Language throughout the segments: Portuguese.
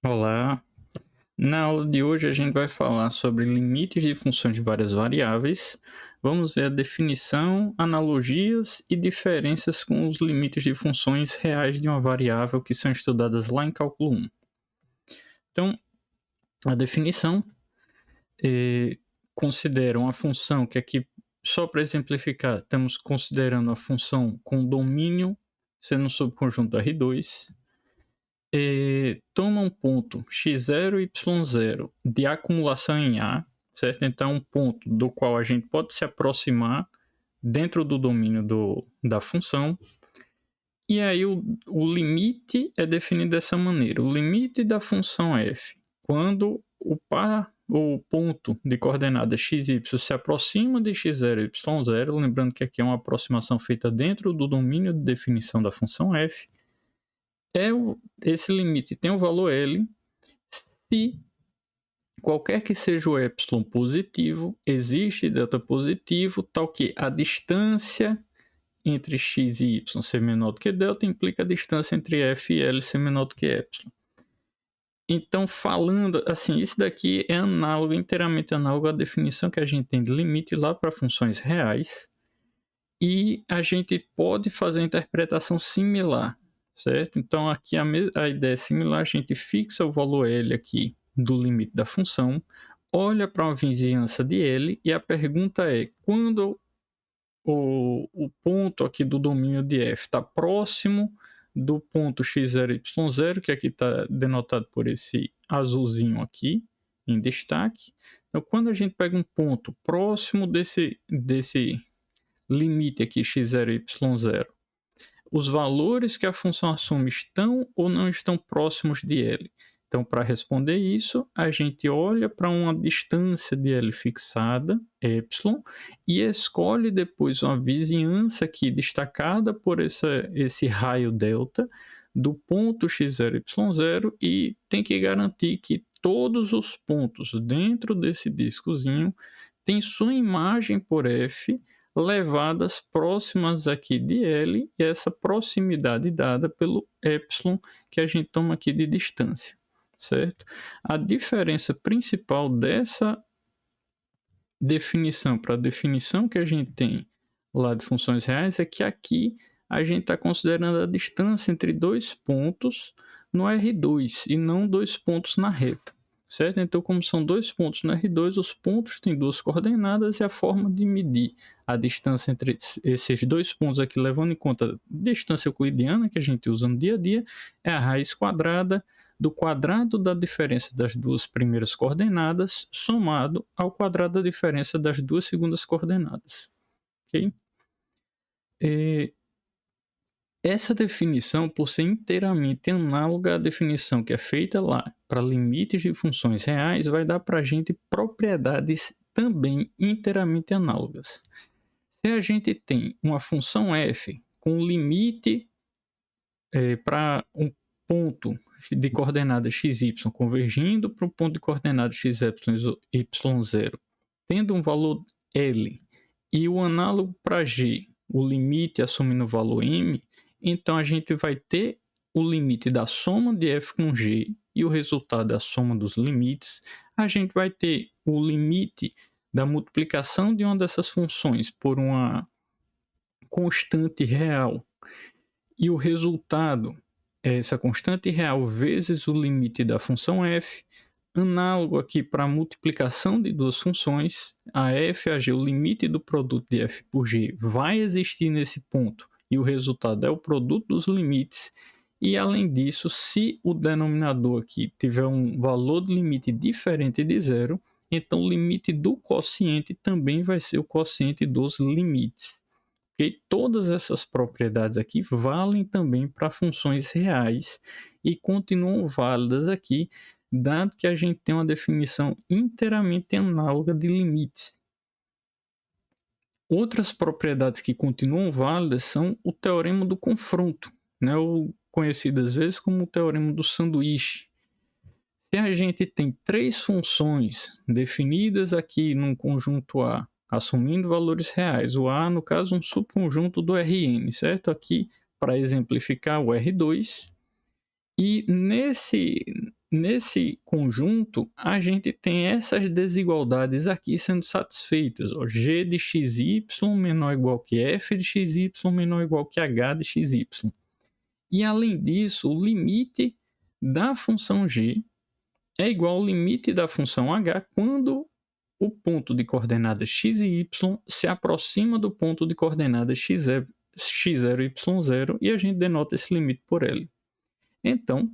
Olá! Na aula de hoje a gente vai falar sobre limites de funções de várias variáveis. Vamos ver a definição, analogias e diferenças com os limites de funções reais de uma variável que são estudadas lá em cálculo 1. Então, a definição considera uma função que aqui, só para exemplificar, estamos considerando a função com domínio sendo um subconjunto R2. Toma um ponto x0 e y0 de acumulação em A, certo? Então, um ponto do qual a gente pode se aproximar dentro do domínio da função. E aí o limite é definido dessa maneira. O limite da função f, quando o ponto de coordenadas x e y se aproxima de x0 e y0, lembrando que aqui é uma aproximação feita dentro do domínio de definição da função f, esse limite tem o valor L se qualquer que seja o epsilon positivo, existe delta positivo, tal que a distância entre x e y ser menor do que delta implica a distância entre f e L ser menor do que epsilon. Então, falando assim, isso daqui é análogo, inteiramente análogo à definição que a gente tem de limite lá para funções reais, e a gente pode fazer uma interpretação similar, certo? Então, aqui a ideia é similar, a gente fixa o valor L aqui do limite da função, olha para uma vizinhança de L e a pergunta é, quando o ponto aqui do domínio de f está próximo do ponto x0 e y0, que aqui está denotado por esse azulzinho aqui, em destaque. Então, quando a gente pega um ponto próximo desse limite aqui x0 e y0, os valores que a função assume estão ou não estão próximos de L? Então, para responder isso, a gente olha para uma distância de L fixada, epsilon, e escolhe depois uma vizinhança aqui destacada por esse raio delta do ponto x0 e y0 e tem que garantir que todos os pontos dentro desse discozinho têm sua imagem por f levadas próximas aqui de L, e essa proximidade dada pelo epsilon que a gente toma aqui de distância, certo? A diferença principal dessa definição para a definição que a gente tem lá de funções reais é que aqui a gente está considerando a distância entre dois pontos no R2 e não dois pontos na reta, certo? Então, como são dois pontos no R2, os pontos têm duas coordenadas e a forma de medir a distância entre esses dois pontos aqui, levando em conta a distância euclidiana que a gente usa no dia a dia, é a raiz quadrada do quadrado da diferença das duas primeiras coordenadas somado ao quadrado da diferença das duas segundas coordenadas. Ok? Essa definição, por ser inteiramente análoga à definição que é feita lá para limites de funções reais, vai dar para a gente propriedades também inteiramente análogas. Se a gente tem uma função f com limite para um ponto de coordenadas xy convergindo para o ponto de coordenadas xy y0, tendo um valor L, e o análogo para G, o limite assumindo o valor M, então a gente vai ter o limite da soma de f com g e o resultado da soma dos limites. A gente vai ter o limite da multiplicação de uma dessas funções por uma constante real e o resultado é essa constante real vezes o limite da função f. Análogo aqui para a multiplicação de duas funções, a f e a g, o limite do produto de f por g vai existir nesse ponto e o resultado é o produto dos limites. E além disso, se o denominador aqui tiver um valor de limite diferente de zero, então o limite do quociente também vai ser o quociente dos limites. Okay? Todas essas propriedades aqui valem também para funções reais e continuam válidas aqui, dado que a gente tem uma definição inteiramente análoga de limites. Outras propriedades que continuam válidas são o teorema do confronto, né, ou conhecido às vezes como o teorema do sanduíche. Se a gente tem três funções definidas aqui num conjunto A, assumindo valores reais, o A, no caso, um subconjunto do Rn, certo? Aqui, para exemplificar, o R2, e nesse conjunto, a gente tem essas desigualdades aqui sendo satisfeitas. Ó, g de xy menor ou igual que f de xy menor ou igual que h de xy. E além disso, o limite da função g é igual ao limite da função h quando o ponto de coordenadas x e y se aproxima do ponto de coordenadas x0 e y0 e a gente denota esse limite por L. Então,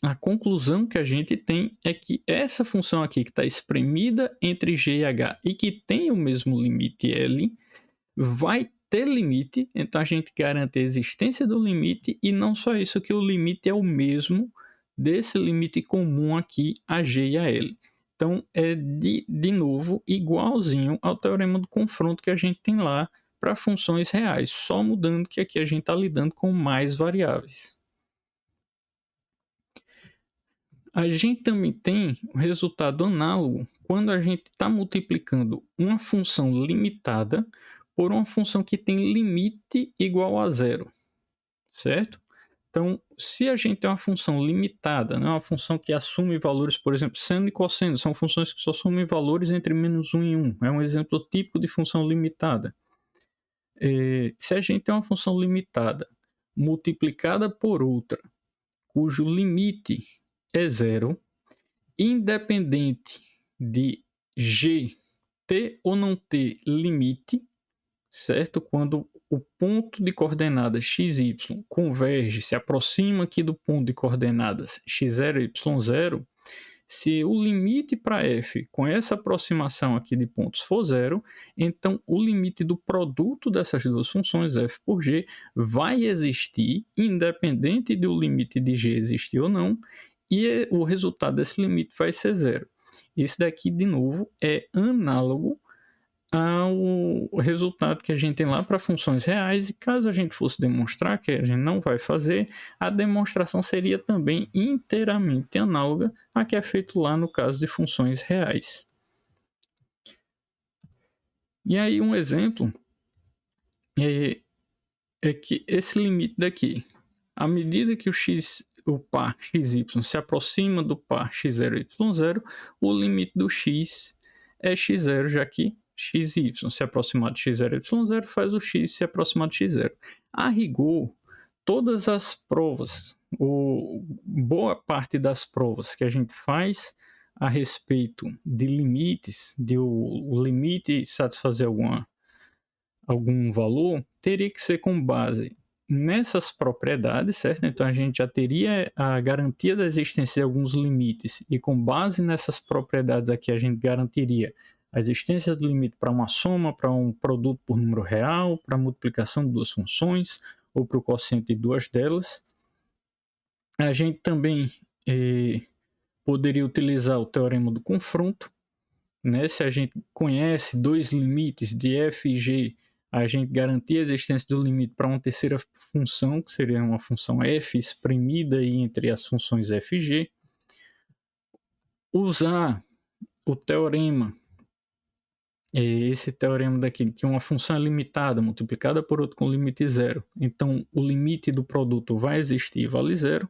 a conclusão que a gente tem é que essa função aqui que está espremida entre g e h e que tem o mesmo limite L vai ter limite, então a gente garante a existência do limite e não só isso, que o limite é o mesmo desse limite comum aqui a g e a L. Então é de novo igualzinho ao teorema do confronto que a gente tem lá para funções reais, só mudando que aqui a gente está lidando com mais variáveis. A gente também tem o resultado análogo quando a gente está multiplicando uma função limitada por uma função que tem limite igual a zero, certo? Então, se a gente tem uma função limitada, né, uma função que assume valores, por exemplo, seno e cosseno, são funções que só assumem valores entre menos 1 e 1. É um exemplo típico de função limitada. Se a gente tem uma função limitada multiplicada por outra, cujo limite é zero, independente de g ter ou não ter limite, certo? Quando o ponto de coordenadas x e y converge, se aproxima aqui do ponto de coordenadas x0 e y0, se o limite para f com essa aproximação aqui de pontos for zero, então o limite do produto dessas duas funções, f por g, vai existir, independente do limite de g existir ou não, e o resultado desse limite vai ser zero. Esse daqui, de novo, é análogo ao resultado que a gente tem lá para funções reais, e caso a gente fosse demonstrar, que a gente não vai fazer, a demonstração seria também inteiramente análoga à que é feito lá no caso de funções reais. E aí um exemplo é que esse limite daqui, à medida que o par xy se aproxima do par x0 e y0, o limite do x é x0, já que xy se aproximar de x0 e y0 faz o x se aproximar de x0. A rigor, todas as provas, ou boa parte das provas que a gente faz a respeito de limites, de o limite satisfazer algum valor, teria que ser com base nessas propriedades, certo? Então a gente já teria a garantia da existência de alguns limites e com base nessas propriedades aqui a gente garantiria a existência do limite para uma soma, para um produto por número real, para a multiplicação de duas funções ou para o quociente de duas delas. A gente também poderia utilizar o teorema do confronto, né? Se a gente conhece dois limites de f e g, a gente garantir a existência do limite para uma terceira função, que seria uma função f espremida entre as funções f e g. Usar o teorema, esse teorema daqui, que uma função é limitada, multiplicada por outra com limite zero. Então, o limite do produto vai existir e vale zero.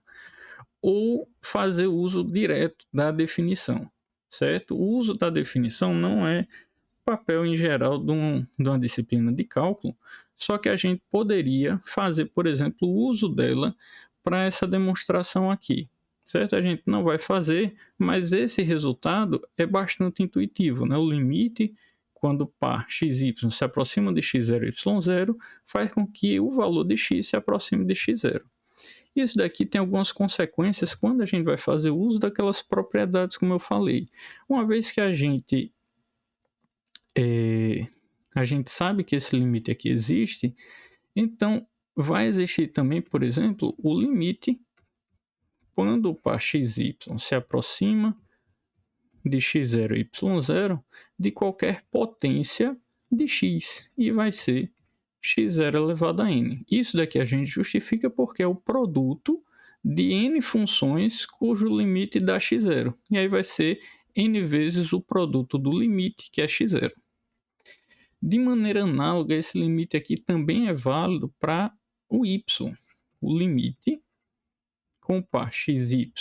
Ou fazer uso direto da definição, certo? O uso da definição não é papel em geral de uma disciplina de cálculo, só que a gente poderia fazer, por exemplo, o uso dela para essa demonstração aqui, certo? A gente não vai fazer, mas esse resultado é bastante intuitivo, né? O limite, quando o par xy se aproxima de x0 e y0, faz com que o valor de x se aproxime de x0. Isso daqui tem algumas consequências quando a gente vai fazer uso daquelas propriedades, como eu falei. Uma vez que a gente sabe que esse limite aqui existe, então vai existir também, por exemplo, o limite quando o par xy se aproxima de x0 e y0 de qualquer potência de x, e vai ser x0 elevado a n. Isso daqui a gente justifica porque é o produto de n funções cujo limite dá x0. E aí vai ser n vezes o produto do limite, que é x0. De maneira análoga, esse limite aqui também é válido para o y. O limite com o par xy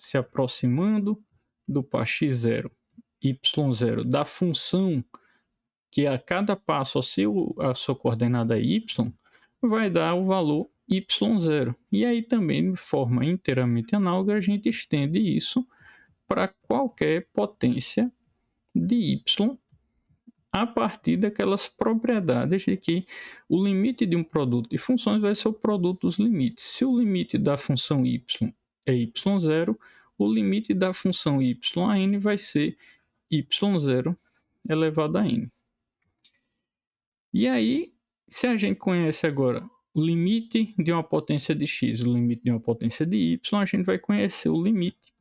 se aproximando do par x0, y0 da função que a cada passo a sua coordenada y vai dar o valor y0. E aí também, de forma inteiramente análoga, a gente estende isso para qualquer potência de y a partir daquelas propriedades de que o limite de um produto de funções vai ser o produto dos limites. Se o limite da função y é y0, o limite da função y a n vai ser y0 elevado a n. E aí, se a gente conhece agora o limite de uma potência de x, o limite de uma potência de y, a gente vai conhecer o limite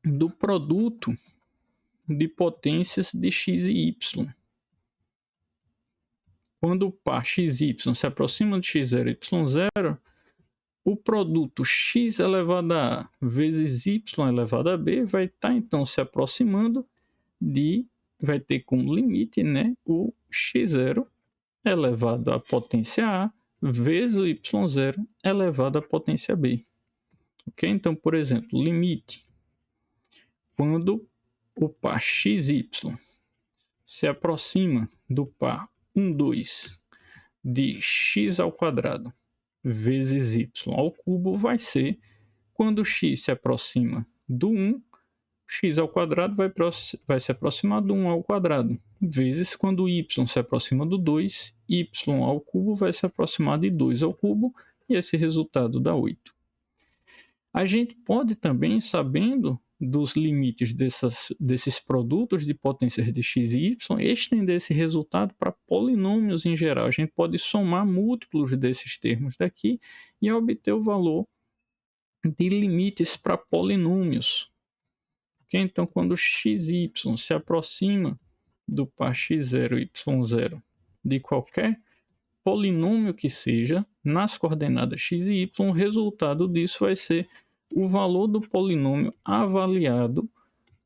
do produto de potências de x e y. Quando o par xy se aproxima de x0 e y0, o produto x elevado a a vezes y elevado a b vai estar então se aproximando vai ter como limite, né, o x0 elevado à potência a vezes o y0 elevado à potência b. Ok? Então, por exemplo, limite quando o par xy se aproxima do par 1, 2 de x ao quadrado vezes y ao cubo vai ser quando x se aproxima do 1, x ao quadrado vai se aproximar do 1 ao quadrado, vezes quando y se aproxima do 2, y ao cubo vai se aproximar de 2 ao cubo, e esse resultado dá 8. A gente pode também, sabendo dos limites desses produtos de potências de x e y, estender esse resultado para polinômios em geral. A gente pode somar múltiplos desses termos daqui e obter o valor de limites para polinômios. Okay? Então, quando xy se aproxima do par x0 e y0 de qualquer polinômio que seja, nas coordenadas x e y, o resultado disso vai ser o valor do polinômio avaliado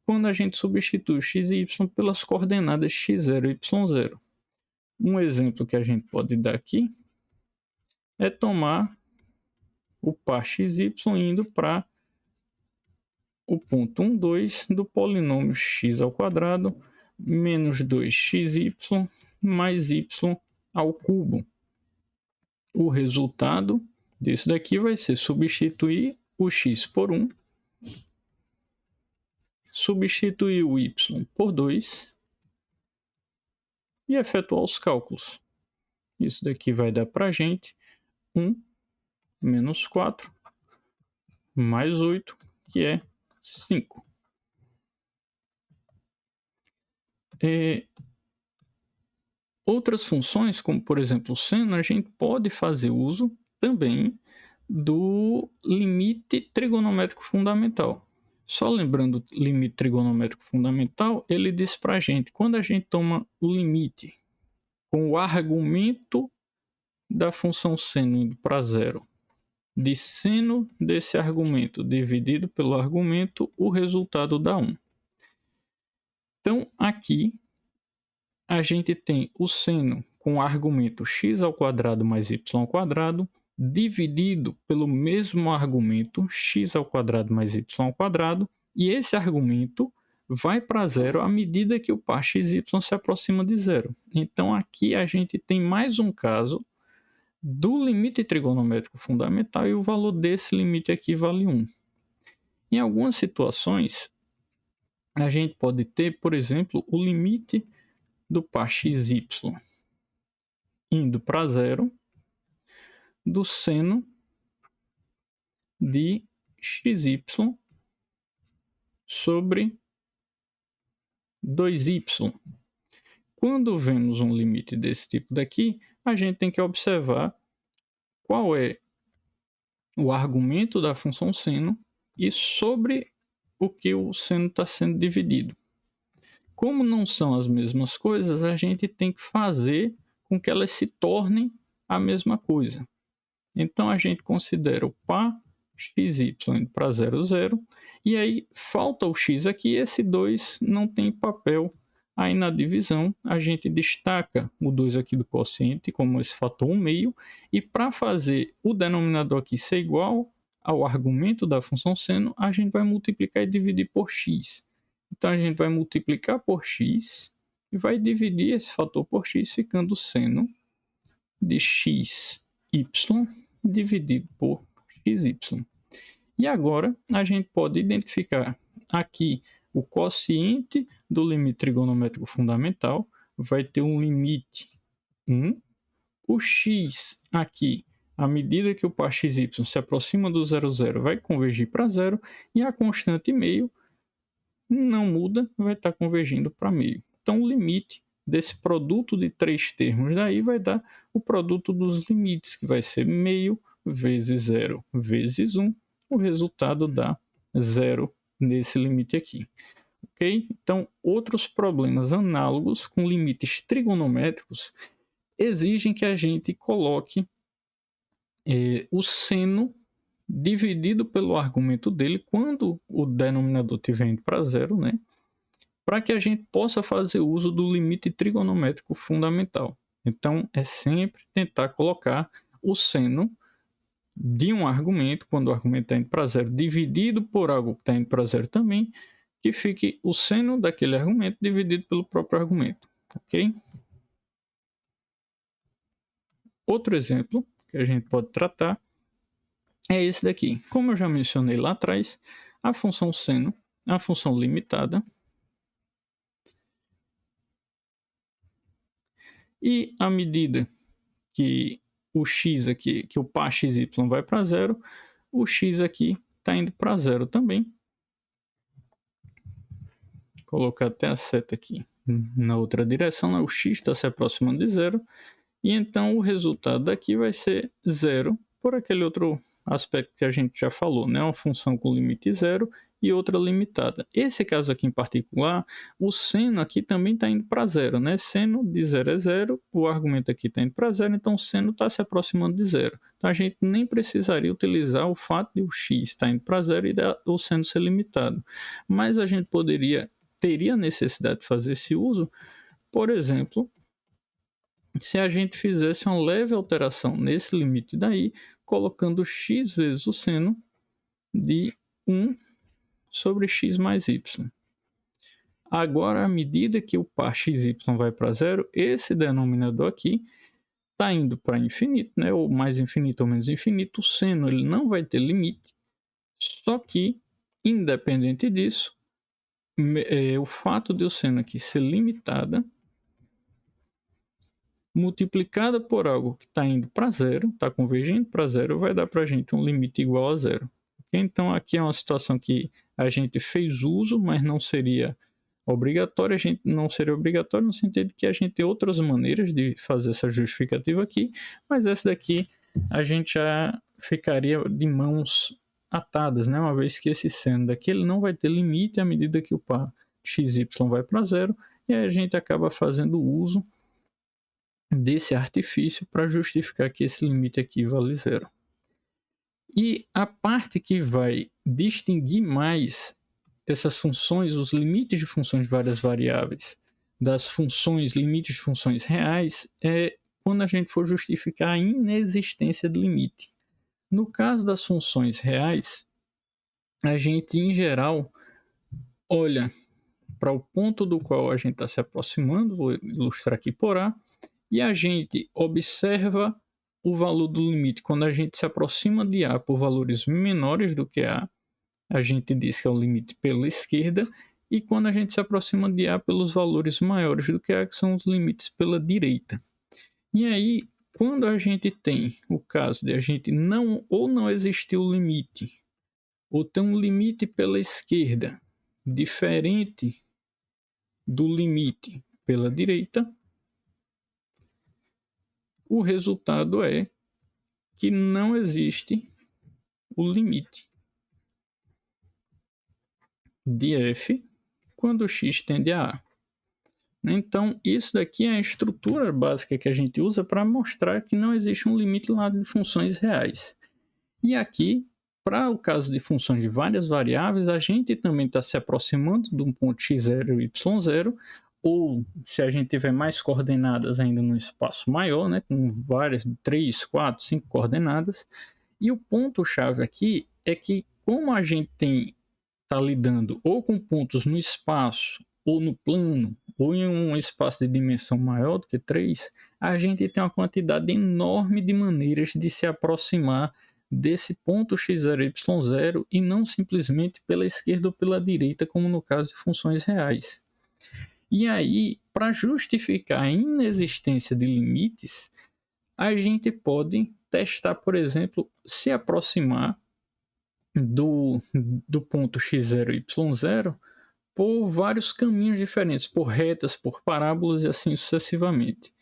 quando a gente substitui x e y pelas coordenadas x0 e y0. Um exemplo que a gente pode dar aqui é tomar o par xy indo para o ponto 1, 2 do polinômio x ao quadrado menos 2xy mais y ao cubo. O resultado disso daqui vai ser substituir o x por 1, substituir o y por 2 e efetuar os cálculos. Isso daqui vai dar para a gente 1 menos 4 mais 8, que é 5. Outras funções, como por exemplo o seno, a gente pode fazer uso também do limite trigonométrico fundamental. Só lembrando o limite trigonométrico fundamental, ele diz para a gente, quando a gente toma o limite com o argumento da função seno indo para zero, de seno desse argumento dividido pelo argumento, o resultado dá 1. Então, aqui, a gente tem o seno com o argumento x ao quadrado mais y ao quadrado, dividido pelo mesmo argumento x ao quadrado mais y ao quadrado, e esse argumento vai para zero à medida que o par xy se aproxima de zero. Então, aqui a gente tem mais um caso do limite trigonométrico fundamental e o valor desse limite aqui vale 1. Em algumas situações, a gente pode ter, por exemplo, o limite do par xy indo para zero do seno de xy sobre 2y. Quando vemos um limite desse tipo daqui, a gente tem que observar qual é o argumento da função seno e sobre o que o seno está sendo dividido. Como não são as mesmas coisas, a gente tem que fazer com que elas se tornem a mesma coisa. Então, a gente considera o par xy indo para 0, 0, e aí falta o x aqui, esse 2 não tem papel aí na divisão, a gente destaca o 2 aqui do quociente como esse fator 1/2, e para fazer o denominador aqui ser igual ao argumento da função seno, a gente vai multiplicar e dividir por x. Então, a gente vai multiplicar por x e vai dividir esse fator por x, ficando seno de xy dividido por xy. E agora, a gente pode identificar aqui o quociente do limite trigonométrico fundamental, vai ter um limite 1. O x aqui, à medida que o par xy se aproxima do 0,0, vai convergir para 0, e a constante meio não muda, vai estar convergindo para meio. Então, o limite desse produto de 3 termos daí vai dar o produto dos limites, que vai ser meio vezes 0 vezes 1. O resultado dá 0 nesse limite aqui. Ok? Então, outros problemas análogos com limites trigonométricos exigem que a gente coloque o seno dividido pelo argumento dele quando o denominador estiver indo para 0, né? Para que a gente possa fazer uso do limite trigonométrico fundamental. Então, é sempre tentar colocar o seno de um argumento, quando o argumento está indo para 0, dividido por algo que está indo para 0 também, que fique o seno daquele argumento dividido pelo próprio argumento. Ok? Outro exemplo que a gente pode tratar é esse daqui. Como eu já mencionei lá atrás, a função seno, a função limitada, e à medida que o x aqui, que o par xy vai para 0, o x aqui está indo para 0 também. Vou colocar até a seta aqui na outra direção, né? O x está se aproximando de 0, e então o resultado daqui vai ser 0 por aquele outro aspecto que a gente já falou, né? Uma função com limite 0 e outra limitada. Esse caso aqui em particular, o seno aqui também está indo para 0, né? Seno de 0 é 0, o argumento aqui está indo para 0, então o seno está se aproximando de 0. Então a gente nem precisaria utilizar o fato de o x estar indo para 0 e o seno ser limitado. Mas a gente teria necessidade de fazer esse uso, por exemplo, se a gente fizesse uma leve alteração nesse limite daí, colocando x vezes o seno de 1 sobre x mais y. Agora, à medida que o par xy vai para 0, esse denominador aqui está indo para infinito, né? Ou mais infinito ou menos infinito. O seno ele não vai ter limite, só que, independente disso, o fato de o seno aqui ser limitada, multiplicada por algo que está indo para 0, está convergindo para 0, vai dar para a gente um limite igual a 0. Então, aqui é uma situação que a gente fez uso, mas não seria obrigatório. A gente não seria obrigatório no sentido de que a gente tem outras maneiras de fazer essa justificativa aqui, mas essa daqui a gente já ficaria de mãos atadas, né? Uma vez que esse seno daqui ele não vai ter limite à medida que o par xy vai para 0, e aí a gente acaba fazendo uso desse artifício para justificar que esse limite aqui vale 0. E a parte que vai distinguir mais essas funções, os limites de funções de várias variáveis, das funções, limites de funções reais, é quando a gente for justificar a inexistência de limite. No caso das funções reais, a gente, em geral, olha para o ponto do qual a gente está se aproximando, vou ilustrar aqui por A, e a gente observa o valor do limite. Quando a gente se aproxima de A por valores menores do que a gente diz que é o limite pela esquerda, e quando a gente se aproxima de A pelos valores maiores do que A, que são os limites pela direita. E aí, quando a gente tem o caso de a gente não existir o limite, ou tem um limite pela esquerda diferente do limite pela direita, o resultado é que não existe o limite de f quando x tende a A. Então, isso daqui é a estrutura básica que a gente usa para mostrar que não existe um limite lá de funções reais. E aqui, para o caso de funções de várias variáveis, a gente também está se aproximando de um ponto x0 e y0, ou se a gente tiver mais coordenadas ainda num espaço maior, né, com várias, 3, 4, 5 coordenadas. E o ponto-chave aqui é que como a gente está lidando ou com pontos no espaço, ou no plano, ou em um espaço de dimensão maior do que 3, a gente tem uma quantidade enorme de maneiras de se aproximar desse ponto x0, y0 e não simplesmente pela esquerda ou pela direita, como no caso de funções reais. E aí, para justificar a inexistência de limites, a gente pode testar, por exemplo, se aproximar do ponto x0 e y0 por vários caminhos diferentes, por retas, por parábolas e assim sucessivamente.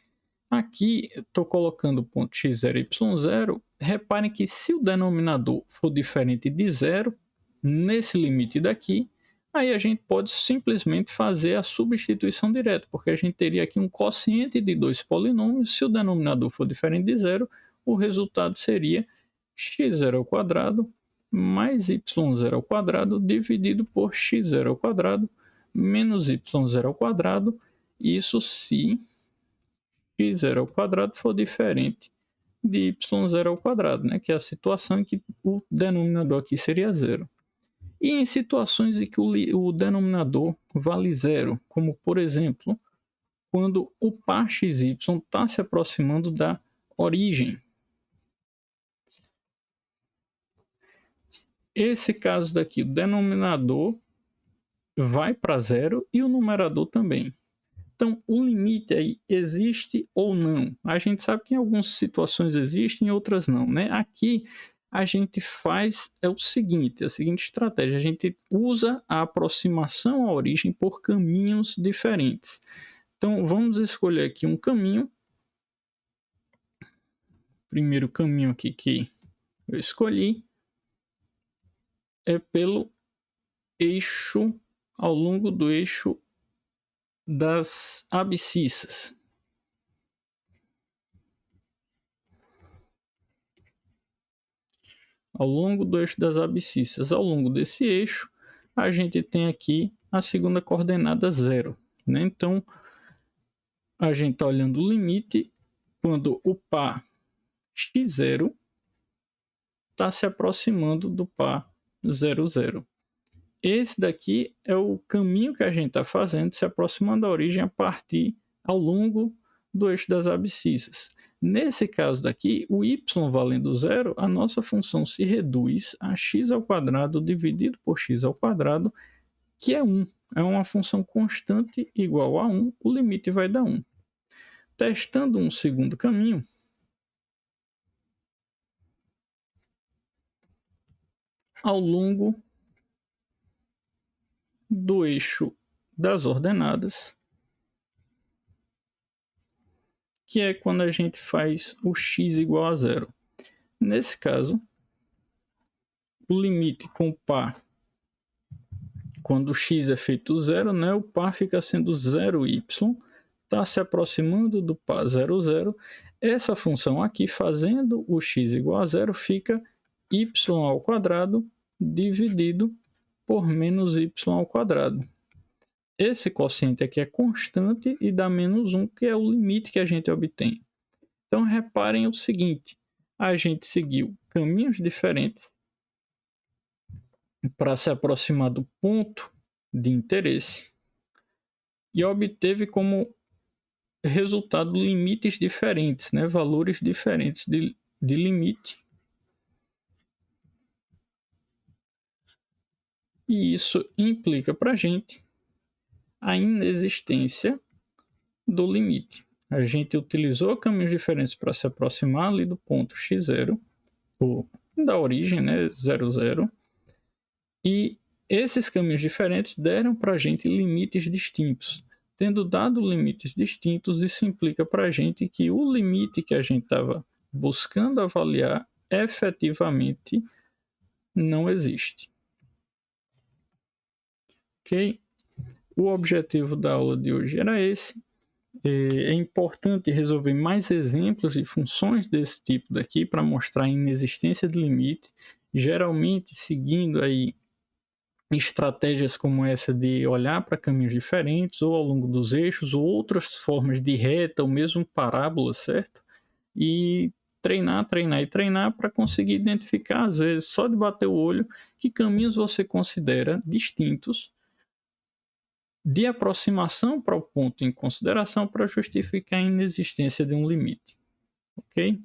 Aqui estou colocando o ponto x0 e y0. Reparem que se o denominador for diferente de zero, nesse limite daqui, aí a gente pode simplesmente fazer a substituição direta, porque a gente teria aqui um quociente de dois polinômios. Se o denominador for diferente de zero, o resultado seria x0 ao quadrado mais y0 ao quadrado dividido por x0 ao quadrado menos y0 ao quadrado. Isso se x0 ao quadrado for diferente de y0 ao quadrado, né? Que é a situação em que o denominador aqui seria zero. E em situações em que o denominador vale zero, como por exemplo, quando o par xy está se aproximando da origem. Esse caso daqui, o denominador vai para zero e o numerador também. Então, o limite aí existe ou não? A gente sabe que em algumas situações existe, em outras não, né? Aqui a gente faz o seguinte, a seguinte estratégia: a gente usa a aproximação à origem por caminhos diferentes. Então, vamos escolher aqui um caminho. O primeiro caminho aqui que eu escolhi é pelo eixo, ao longo do eixo das abscissas. Ao longo do eixo das abscissas, ao longo desse eixo, a gente tem aqui a segunda coordenada zero, né? Então, a gente está olhando o limite quando o par x0 está se aproximando do par 0, 0. Esse daqui é o caminho que a gente está fazendo, se aproximando da origem a partir ao longo do eixo das abscissas. Nesse caso daqui, o y valendo zero, a nossa função se reduz a x ao quadrado dividido por x ao quadrado, que é 1. É uma função constante igual a 1, o limite vai dar 1. Testando um segundo caminho, ao longo do eixo das ordenadas, que é quando a gente faz o x igual a zero. Nesse caso, o limite com o par, quando o x é feito zero, né, o par fica sendo 0y, está se aproximando do par 0, 0. Essa função aqui, fazendo o x igual a zero, fica y ao quadrado dividido por menos y ao quadrado. Esse quociente aqui é constante e dá menos 1, que é o limite que a gente obtém. Então, reparem o seguinte: a gente seguiu caminhos diferentes para se aproximar do ponto de interesse e obteve como resultado limites diferentes, né? Valores diferentes de limite. E isso implica para a gente a inexistência do limite. A gente utilizou caminhos diferentes para se aproximar ali do ponto x0, ou da origem, né, 0, 0, e esses caminhos diferentes deram para a gente limites distintos. Tendo dado limites distintos, isso implica para a gente que o limite que a gente estava buscando avaliar efetivamente não existe. Ok? O objetivo da aula de hoje era esse. É importante resolver mais exemplos de funções desse tipo daqui para mostrar a inexistência de limite, geralmente seguindo aí estratégias como essa de olhar para caminhos diferentes ou ao longo dos eixos ou outras formas de reta ou mesmo parábola, certo? E treinar, treinar e treinar para conseguir identificar, às vezes, só de bater o olho, que caminhos você considera distintos de aproximação para o ponto em consideração para justificar a inexistência de um limite. Ok?